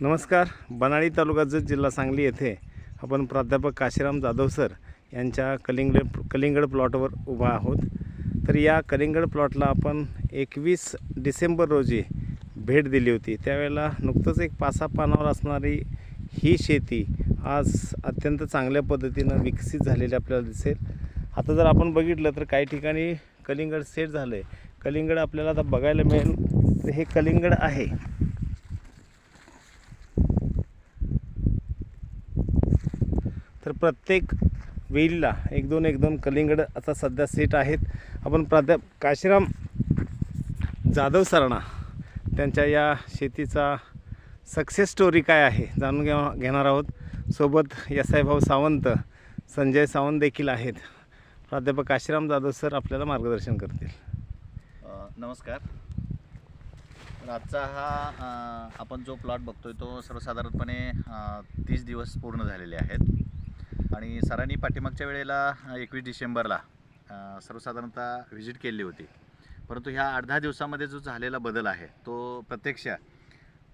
नमस्कार. बनाळी तालुका जत जिल्हा सांगली येथे आपण प्राध्यापक काशीराम जाधव सर यांच्या कलिंगड प्लॉटवर उभा आहोत. तर या कलिंगड प्लॉटला आपण 21 डिसेंबर रोजी भेट दिली होती. त्यावेळेला नुकतंच एक 5-6 पानावर असणारी ही शेती आज अत्यंत चांगल्या पद्धतीनं विकसित झालेली आपल्याला दिसेल. आता जर आपण बघितलं तर काही ठिकाणी कलिंगड सेट झालं आहे. कलिंगड आपल्याला आता बघायला मिळेल. तर हे कलिंगड आहे. तर प्रत्येक वेलीला एक दोन कलिंगड आता सध्या सेट आहेत. आपण प्राध्यापक काशीराम जाधव सरांना त्यांच्या या शेतीचा सक्सेस स्टोरी काय आहे जाणून घेणार आहोत. सोबत एस.आय. भाऊ सावंत, संजय सावंत देखील आहेत. प्राध्यापक काशीराम जाधव सर आपल्याला मार्गदर्शन करतील. नमस्कार. आजचा हा आपण जो प्लॉट बघतोय तो सर्वसाधारणपणे 30 दिवस पूर्ण झालेले आहेत आणि सरांनी पाठीमागच्या वेळेला 21 डिसेंबरला सर्वसाधारणतः व्हिजिट केली होती. परंतु ह्या 8-10 दिवसामध्ये जो झालेला बदल आहे तो प्रत्यक्ष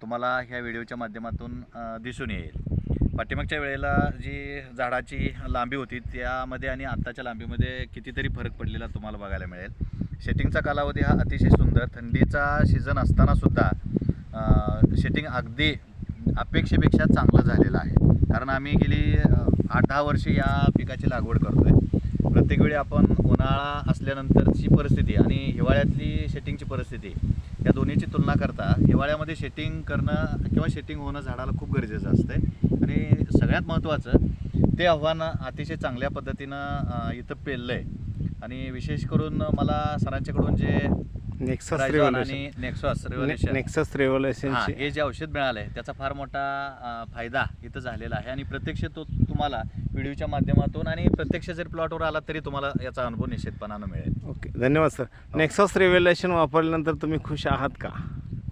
तुम्हाला ह्या व्हिडिओच्या माध्यमातून दिसून येईल. पाठीमागच्या वेळेला जी झाडाची लांबी होती त्यामध्ये आणि आत्ताच्या लांबीमध्ये कितीतरी फरक पडलेला तुम्हाला बघायला मिळेल. शेटिंगचा कालावधी हा अतिशय सुंदर, थंडीचा सीझन असतानासुद्धा शेटिंग अगदी अपेक्षेपेक्षा चांगलं झालेलं आहे. कारण आम्ही गेली 8-10 वर्षे या पिकाची लागवड करतो आहे. प्रत्येक वेळी आपण उन्हाळा असल्यानंतरची परिस्थिती आणि हिवाळ्यातली शेटिंगची परिस्थिती या दोन्हीची तुलना करता हिवाळ्यामध्ये शेटिंग करणं किंवा शेटिंग होणं झाडाला खूप गरजेचं असतं आणि सगळ्यात महत्त्वाचं ते आव्हान अतिशय चांगल्या पद्धतीनं इथं पेललं आहे. आणि विशेष करून मला सरांच्याकडून जे नेक्सस रेव्होल्युशन हे जे औषध मिळालं आहे त्याचा फार मोठा फायदा इथं झालेला आहे आणि प्रत्यक्ष तो तुम्हाला व्हिडिओच्या माध्यमातून आणि प्रत्यक्ष जर प्लॉटवर आला तरी तुम्हाला याचा अनुभव निश्चितपणानं मिळेल. ओके, धन्यवाद सर. नेक्सस रेव्होल्युशन वापरल्यानंतर तुम्ही खुश आहात का?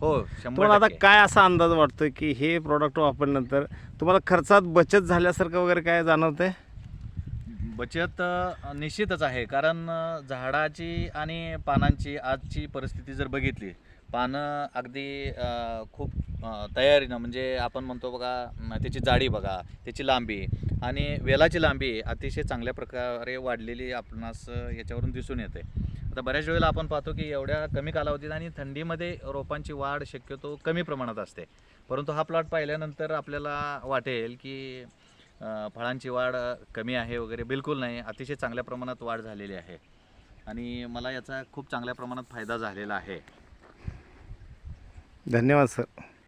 हो, 100%. आता काय असा अंदाज वाटतोय की हे प्रोडक्ट वापरल्यानंतर तुम्हाला खर्चात बचत झाल्यासारखं वगैरे काय जाणवतंय? बचत निश्चितच आहे. कारण झाडाची आणि पानांची आजची परिस्थिती जर बघितली, पानं अगदी खूप तयारीनं म्हणजे आपण म्हणतो बघा त्याची जाडी बघा, त्याची लांबी आणि वेलाची लांबी अतिशय चांगल्या प्रकारे वाढलेली आपणास याच्यावरून दिसून येते. आता बऱ्याच वेळेला आपण पाहतो की एवढ्या कमी कालावधीत आणि थंडीमध्ये रोपांची वाढ शक्यतो कमी प्रमाणात असते. परंतु हा प्लॉट पाहिल्यानंतर आपल्याला वाटेल की फळांची वाढ कमी आहे वगैरे, बिलकुल नाही. अतिशय चांगल्या प्रमाणात वाढ झालेली आहे आणि मला याचा खूप चांगल्या प्रमाणात फायदा झालेला आहे. धन्यवाद सर.